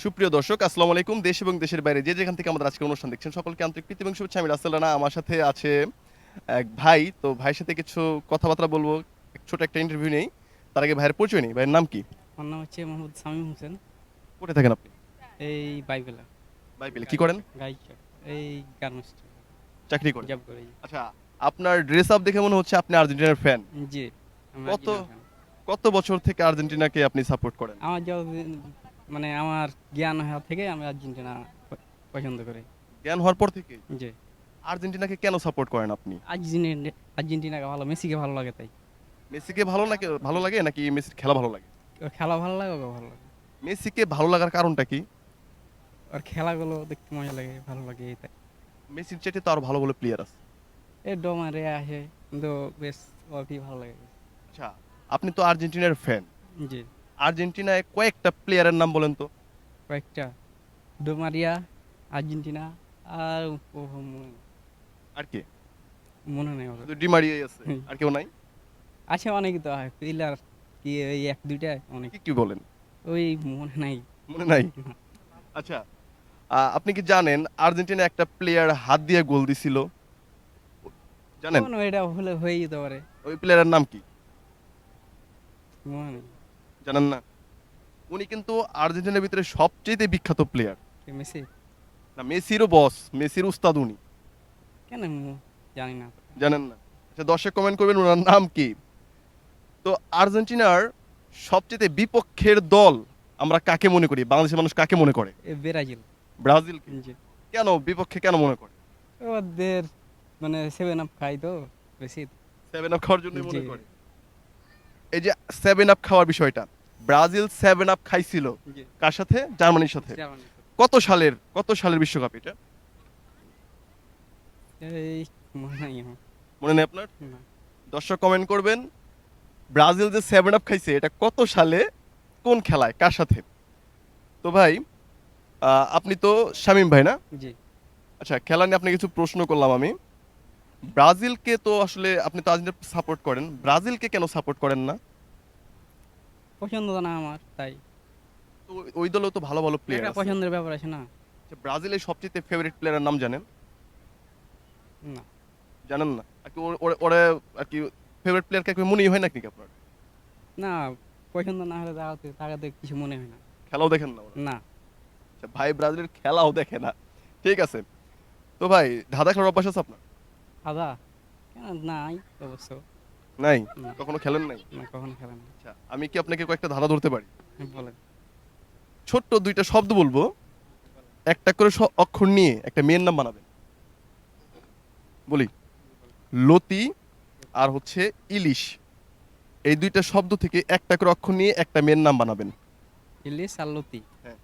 সুপ্রিয় দর্শক, আসসালামু আলাইকুম। দেশ এবং দেশের বাইরে যে যেখান থেকে আমাদের আজকের অনুষ্ঠান দেখছেন, সকলকে আন্তরিক প্রীতি এবং শুভেচ্ছা। আমি রাসেল রানা। আমার সাথে আছে এক ভাই। তো ভাইয়ের সাথে কিছু কথাবার্তা বলবো, ছোট একটা ইন্টারভিউ নেই। তার আগে ভাইয়ের পরিচয় নেই। ভাইয়ের নাম কি? আমার নাম হচ্ছে মোহাম্মদ শামীম হোসেন। কোথায় থাকেন আপনি? এই বাইবেলা বাইবেলে কি করেন? গাইকা এই গার্মেন্টস চাকরি করেন? জব করি। আচ্ছা, আপনার ড্রেস আপ দেখে মনে হচ্ছে আপনি আর্জেন্টিনার ফ্যান। জি, আমি কত আর্জেন্টিনা fan। কত বছর থেকে আর্জেন্টিনাকে আপনি সাপোর্ট করেন? আমার যতদিন মানে আমার জ্ঞান হওয়া থেকে আমি আর্জেন্টিনা পছন্দ করি। জ্ঞান হওয়ার পর থেকে জি, আর্জেন্টিনাকে কেন সাপোর্ট করেন আপনি? আর্জেন্টিনাকে ভালো, মেসিকে ভালো লাগে তাই। মেসিকে ভালো লাগে নাকি মেসির খেলা ভালো লাগে? ওর খেলা ভালো লাগে, ওকে ভালো লাগে। মেসিকে ভালো লাগার কারণটা কি? ওর খেলাগুলো দেখতে মজা লাগে, ভালো লাগে এই তাই। মেসির চাইতে তো আরো ভালো ভালো প্লেয়ার আছে। এই ডোমারে আসে কিন্তু বেশ ওকে ভালো লাগে। আচ্ছা, আপনি তো আর্জেন্টিনার ফ্যান। জি, আর্জেন্টিনায় কয়েকটা প্লেয়ারের নাম বলেন তো। কয়েকটা ডোমারিয়া, আর্জেন্টিনা আর আর কে? মনে নেই ওর। শুধু ডিমারিয়াই আছে, আর কেউ নাই? আছে অনেকই তো হয় পিলার, কি ওই এক দুইটা অনেক, কি কি বলেন? ওই মনে নাই। মনে নাই? আচ্ছা, আপনি কি জানেন আর্জেন্টিনা একটা প্লেয়ার হাত দিয়ে গোল দিছিল? জানেন? মনে এটা হলে হয়ে যেতে পারে, ওই প্লেয়ারের নাম কি? মনে নেই। জানেন না? উনি কিন্তু আর্জেন্টিনার ভিতরে সবচেয়ে বিখ্যাত প্লেয়ার। কে মেসি? না, মেসিরও বস, মেসির উস্তাদ উনি। কেন জানি না। জানেন না? আচ্ছা, দর্শক কমেন্ট করবেন ওনার নাম কি। তো আর্জেন্টিনার সবচেয়ে বিপক্ষের দল আমরা কাকে মনে করি? বাংলাদেশের মানুষ কাকে মনে করে? এ ব্রাজিল। ব্রাজিলকে। জি, কেন বিপক্ষে কেন মনে করে? ওদের মানে সেভেন আপ খাই তো বেশি। সেভেন আপ খাওয়ার জন্যই জি, মনে করে। এই যে সেভেন আপ খাওয়ার বিষয়টা, ব্রাজিল সেভেন আপ খাইছিল জি, কার সাথে? জার্মানির সাথে। জার্মানি। কত সালের বিশ্বকাপ এটা? এই মনে নাই আমার। মনে নেই আপনার? না, দর্শক কমেন্ট করবেন, ব্রাজিল যে সেভেন আপ খাইছে এটা কত সালে, কোন খেলায়, কার সাথে? তো ভাই, আপনি তো শামীম ভাই না? জি, আচ্ছা, খেলা নিয়ে আপনি কিছু প্রশ্ন করলাম আমি। ব্রাজিলকে তো আসলে আপনি তো আর্জেন্টিনা সাপোর্ট করেন, ব্রাজিলকে কেন সাপোর্ট করেন না? পছন্দ না আমার তাই। তো ওই দলেও তো ভালো ভালো প্লেয়ার একটা আছে। পছন্দের ব্যাপার আছে না। আচ্ছা, ব্রাজিলের সবচেয়ে ফেভারিট প্লেয়ারের নাম জানেন? না, জানেন না? আর কি ওরে আর কি ফেভারিট প্লেয়ার কে মনেই হয় নাকি আপনার? না, পছন্দ না হলে তাকাতে কিছু মনে হয় না। খেলাও দেখেন না ওরা? না, আচ্ছা, ভাই ব্রাজিলের খেলাও দেখে না। ঠিক আছে। তো ভাই, ধাঁধা খেলার অভ্যাস আছে আপনার? আদা কেন নাই অবশ্য। নাই? না, কখনো খেলেন নাই? না কখনো খেলে না। আচ্ছা, আমি কি আপনাকে কয়েকটা ধাঁধা ধরতে পারি? বলেন। ছোট্ট দুইটা শব্দ বলবো, একটা করে অক্ষর নিয়ে একটা মেয়ের নাম বানাবেন। বলি, লতি আর হচ্ছে ইলিশ। এই দুইটা শব্দ থেকে একটা করে অক্ষর নিয়ে একটা মেয়ের নাম বানাবেন। ইলিশ আর লতি। হ্যাঁ,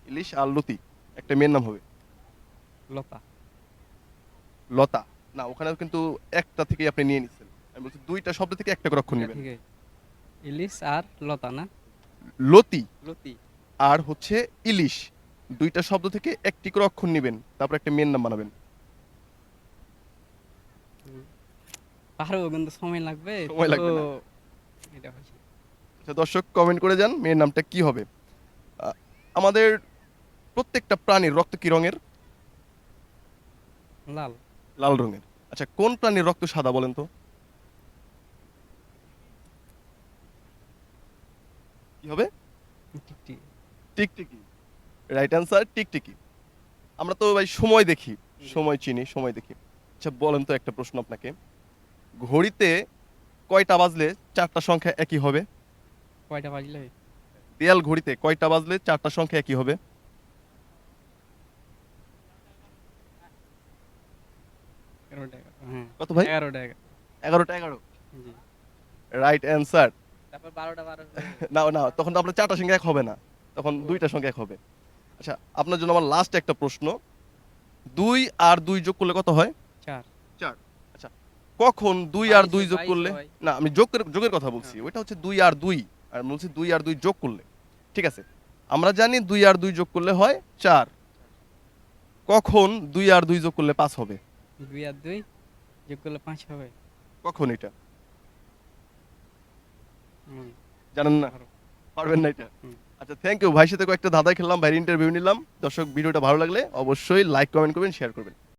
ইলিশ আর লতি, একটা মেয়ের নাম হবে। লতা। লতা। না, ওখানে কিন্তু একটা থেকে আপনি নিয়ে নিচ্ছেন। আমি বলছি দুইটা শব্দ থেকে একটা করে অক্ষর আচ্ছা নেবেন। ঠিক আছে, ইলিশ আর লতা না? লতি লতি। আর হচ্ছে ইলিশ, দুইটা শব্দ থেকে একটি করে অক্ষর নেবেন, তারপর একটা মেয়ের নাম বানাবেন। পারবো কিন্তু সময় লাগবে সময় তো। লাগবে না? এটা হচ্ছে আচ্ছা, দর্শক কমেন্ট করে যান মেয়ের নামটা কি হবে। আহ, আমাদের প্রত্যেকটা প্রাণীর রক্ত কি রঙের? লাল। লাল রঙের। আচ্ছা, কোন প্রাণীর রক্ত সাদা বলেন তো? কি হবে? টিকটিকি। টিকটিকি। রাইট অ্যান্সার, টিকটিকি। আমরা তো ভাই সময় দেখি, জি। সময় চিনি, সময় দেখি। আচ্ছা, বলেন তো একটা প্রশ্ন আপনাকে। ঘড়িতে কয়টা বাজলে চারটা সংখ্যা একই হবে? কয়টা বাজলে? দেয়াল ঘড়িতে কয়টা বাজলে চারটা সংখ্যা একই হবে? 11টা। হ্যাঁ, কত ভাই? 11টা। 11টা 11। জি, রাইট অ্যান্সার। তারপর 12টা না না, তখন তো আপনার চারটা সংখ্যা এক হবে না, তখন ও দুইটা সংখ্যা এক হবে। আচ্ছা, আপনার জন্য আমার লাস্ট একটা প্রশ্ন। 2 আর 2 যোগ করলে কত হয়? 4। 4। আচ্ছা, কখন 2 আর 2 যোগ 22 করলে? হয়। না, আমি যোগের কথা বলছি, হ্যাঁ, ওইটা হচ্ছে 2 আর 2, আর বলছি 2 আর 2 যোগ করলে। ঠিক আছে, আমরা জানি 2 আর 2 যোগ করলে হয় 4। কখন 2 আর 2 যোগ করলে 5 হবে? 2 আর 2 যোগ করলে 5 হবে। কখন এটা? হুম, জানেন না? পারো। পারবেন না এটা? হুম, আচ্ছা, থ্যাংক ইউ। ভাইয়ের সাথে কয়েকটা ধাঁধাই খেললাম, ভাইয়ের ইন্টারভিউ নিলাম। দর্শক, ভিডিওটা ভালো লাগলে অবশ্যই লাইক, কমেন্ট করবেন, শেয়ার করবেন।